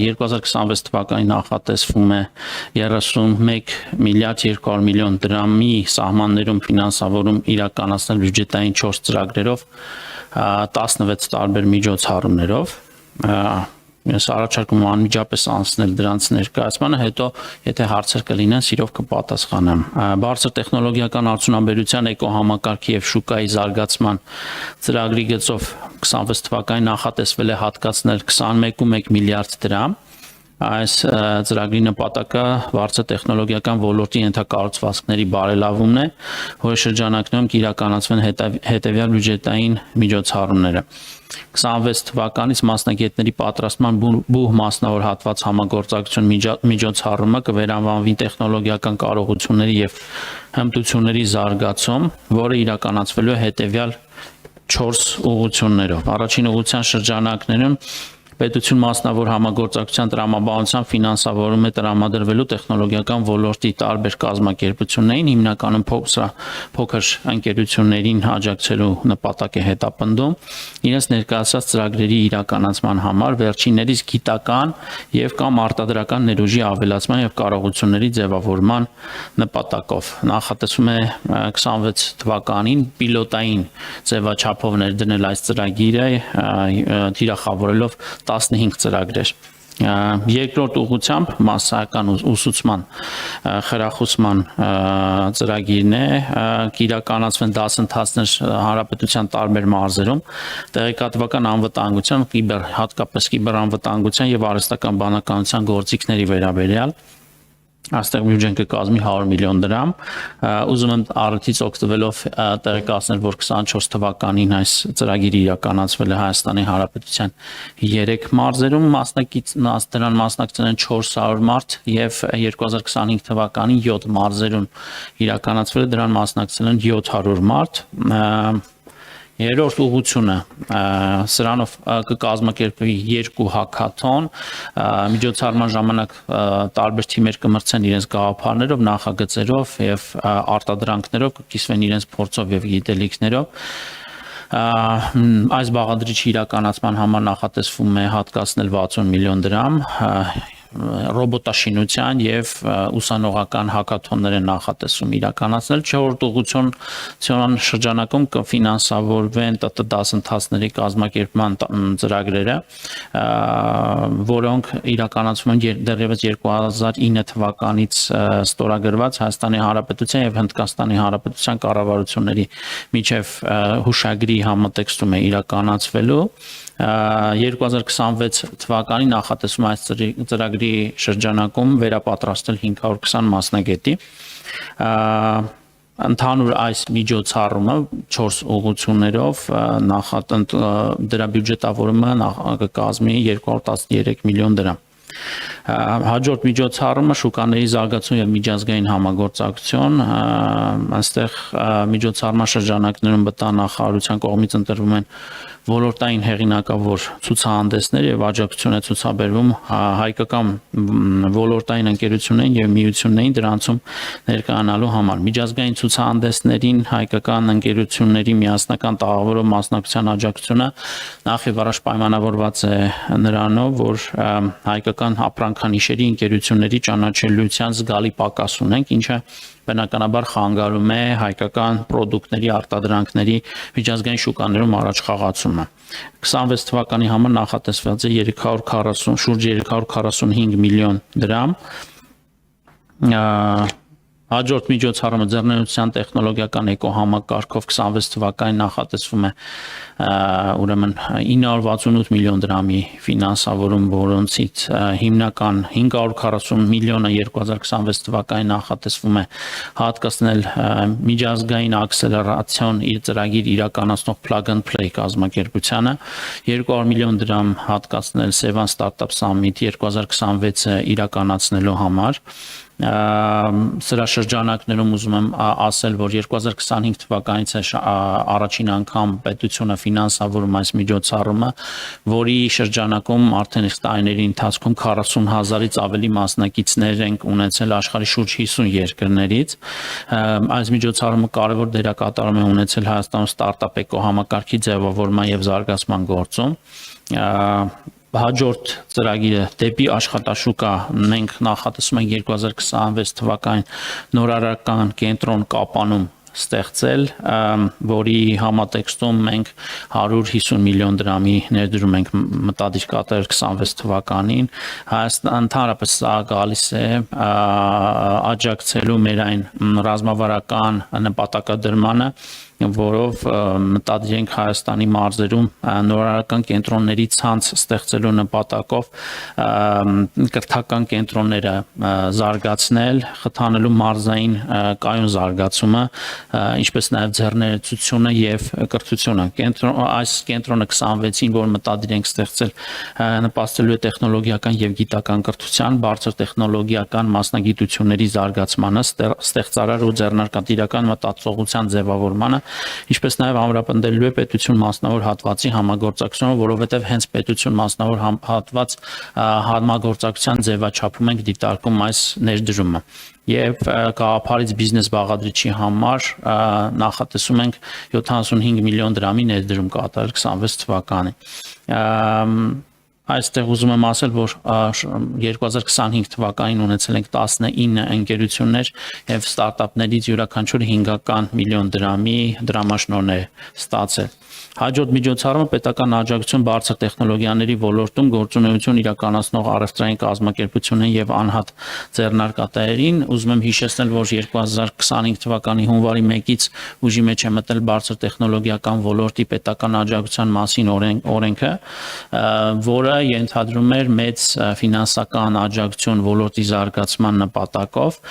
2026 թվականի նախատեսվում է 31 միլիարդ 200 միլիոն դրամի սահմաններում ֆինանսավորում իրականացնել բյուջետային 4 ծրագրերով 16 տարբեր միջոցառումներով Ես առաջարկում եմ անմիջապես անցնել դրանց ներկայացմանը, հետո եթե հարցեր կլինեն, սիրով կպատասխանեմ։ Բարձր տեխնոլոգիական արդյունաբերության էկոհամակարգի եւ շուկայի զարգացման ծրագրի գծով 26 թվականին նախատեսվել է հատկացնել 21.1 միլիարդ դրամ։ Այս ծրագրի նպատակը բարձր տեխնոլոգիական ոլորտի ենթակառուցվածքների բարելավումն է, որի շրջանակներում կիրականացվեն հետևյալ բյուջետային միջոցառումները։ 26 թվականից մասնագետների պատրաստման բուհ մասնավոր հատված համագործակցություն միջոցառումը կվերանվանվի տեխնոլոգիական կարողությունների եւ հմտությունների զարգացում, որը իրականացվելու է հետևյալ 4 ուղղություններով։ Առաջին ուղղության շրջանակներում պետություն մասնավոր համագործակցության տրամաբանության ֆինանսավորում է տրամադրվելու տեխնոլոգիական ոլորտի տարբեր կազմակերպություններին, հիմնականում փոքր ընկերություններին աջակցելու նպատակ է հետապնդում, իրենց ներկայացած ծրագրերի իրականացման համար վերջիններիս գիտական եւ կամ արտադրական ներուժի ավելացման եւ կարողությունների ձևավորման նպատակով։ Նախատեսվում է 26 թվականին պիլոտային ձևաչափով ներդնել այս ծրագիրը, թիրախավորելով 15 ծրագրեր։ Երկրորդ ուղղությամբ մասսայական ուսուցման խրախուսման ծրագիրն է, կիրականացվեն դասընթացներ հանրապետության տարբեր մարզերում, տեղեկատվական անվտանգության, հատկապես կիբերանվտանգության եւ արհեստական բանականության գործիքների վերաբերյալ Այստեղ բյուջեն կկազմի 100 միլիոն դրամ։ Ուզում եմ առիթից օգտվելով տեղեկացնել, որ 24 թվականին այս ծրագիրը իրականացվել է Հայաստանի Հանրապետության 3 մարզերում, դրան մասնակցել են 400 մարդ եւ 2025 թվականին 7 մարզերում իրականացվել է, դրան մասնակցել են 700 մարդ։ Երրորդ ուղղությունը սրանով կկազմակերպվի 2 հաքաթոն, միջոցառման ժամանակ տարբեր թիմեր կմրցեն իրենց գաղափարներով, նախագծերով եւ արտադրանքներով, կկիսվեն իրենց փորձով եւ գիտելիքներով։ Այս բաղադրիչի իրականացման համար նախատեսվում է հատկացնել 60 միլիոն դրամ, ռոբոտաշինության եւ ուսանողական հակաթոններ են նախատեսում իրականացնել։ Չորրորդ ուղղության շրջանակում կֆինանսավորվեն ՏՏ դասընթացների կազմակերպման ծրագրերը, որոնք իրականացվում են դեռևս 2009 թվականից ստորագրված Հայաստանի Հանրապետության եւ Հնդկաստանի Հանրապետության կառավարությունների միջև հուշագրի համատեքստում է իրականացվելու։ 2026 թվականին նախատեսվում այս ծրագրի շրջանակում վերապատրաստել 520 մասնագետի։ Ընդհանուր այս միջոցառումը 4 ուղղություններով դրա բյուջետավորումը կկազմի 213 միլիոն դրամ։ Հաջորդ միջոցառումը շուկաների զարգացում եւ միջազգային համագործակցություն, այստեղ միջոցառման շրջանակներում բտանախարարության կողմից ընտրվում են ոլորտային հեղինակավոր ցուցահանդեսներ եւ աջակցություն է ցուցաբերվում հայկական ոլորտային ընկերություններին եւ միություններին դրանցում ներկայանալու համար։ Միջազգային ցուցահանդեսներին հայկական ընկերությունների միասնական տաղավարով մասնակցության աջակցությունը նախ եւ առաջ պայմանավորված է նրանով, որ հայկական ապրանքանիշերի ընկերությունների ճանաչելիության զգալի պակաս ունենք, ինչը բնականաբար խանգարում է հայկական պրոդուկտների արտադրանքների միջազգային շուկաներում առաջխաղացումը։ 26 թվականի համար նախատեսված է շուրջ 345 միլիոն դրամ։ Հաջորդ միջոցառումը ձեռնարկության տեխնոլոգիական էկոհամակարգով 26 թվականին նախատեսվում է ուրեմն 968 միլիոն դրամի ֆինանսավորում, որոնցից հիմնական 540 միլիոնը 2026 թվականին նախատեսվում է հատկացնել միջազգային ակսելերացիոն ծրագիր իրականացնող Plug and Play կազմակերպությանը, 200 միլիոն դրամ հատկացնել Sevan Startup Summit 2026-ը իրականացնելու համար։ Սրա շրջանակներում ուզում եմ ասել, որ 2025 թվականից է առաջին անգամ պետությունը ֆինանսավորում այս միջոցառումը, որի շրջանակում արդեն այս տարիների ընթացքում 40,000-ից ավելի մասնակիցներ ենք ունեցել աշխարհի շուրջ 50 երկրներից։ Այս միջոցառումը կարևոր դերակատարում է ունեցել Հայաստանում ստարտափ էկոհամակարգի ձևավորման եւ զարգացման գործում։ հաջորդ ծրագիրը դեպի աշխատաշուկա մենք նախատեսում ենք 2026 թվականին նորարարական կենտրոն Կապանում ստեղծել, որի համատեքստում մենք 150 միլիոն դրամի ներդրում ենք մտադիր կատարել 26 թվականին։ Հայաստան ընդհանրապես սա գալիս է աջակցելու մեր այն ռազմավարական նպատակադրմանը, որով մտադիր ենք Հայաստանի մարզերում նորարարական կենտրոնների ցանց ստեղծելու նպատակով կրթական կենտրոնները զարգացնել, խթանելու մարզային կայուն զարգացումը, ինչպես նաև ձեռներեցությունը եւ կրթությունը։ Այս կենտրոնը 26-ին, որ մտադիր ենք ստեղծել, նպաստելու է տեխնոլոգիական եւ գիտական կրթության, բարձր տեխնոլոգիական մասնագիտությունների զարգացմանը, ստեղծարար ու ձեռնարկատիրական մտածողության ձևավորմանը, ինչպես նաև ամրապնդելու է պետություն մասնավոր հատվածի համագործակցությունը, որովհետև հենց պետություն մասնավոր հատված համագործակցության ձևաչափում ենք դիտարկում այս ներդրումը։ Եվ գաղափարից բիզնես բաղադրիչի համար նախատեսում ենք 75 միլիոն դրամի ներդրում կատարել 26 թվականին։ Այստեղ ուզում եմ ասել, որ 2025 թվականին ունեցել ենք 19 ընկերություններ եւ ստարտափներից յուրաքանչյուրը 5 միլիոն դրամի դրամաշնորհներ ստացել։ Հաջորդ միջոցառումը պետական աջակցություն բարձր տեխնոլոգիաների ոլորտում գործունեություն իրականացնող առևտրային կազմակերպություններին եւ անհատ ձեռնարկատերերին։ Ուզում եմ հիշեցնել, որ 2025 թվականի հունվարի 1-ից ուժի մեջ է մտել բարձր տեխնոլոգիական ոլորտի պետական աջակցության մասին օրենքը, որը ենթադրում էր մեծ ֆինանսական աջակցություն ոլորտի զարգացման նպատակով